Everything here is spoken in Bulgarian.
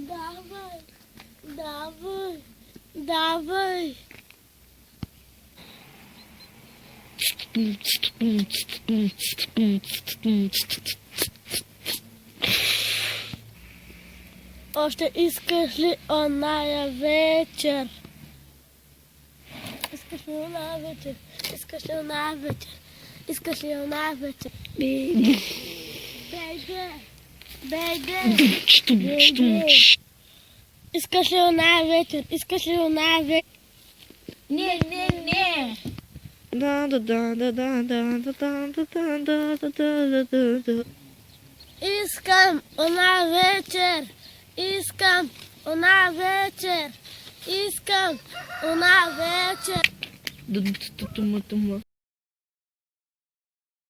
Dawaj, dawaj, dawaj. Още искаш ли оная вечер? Искаш ли оная вечер? Искаш ли оная вечер? Искаш ли оная вечер? Бейби. Бейби. Бейби. Искаш ли оная вечер? Искаш ли оная вечер? Не. Да. Искам оная вечер. Искам оная вечер. Искам оная вечер. Тума.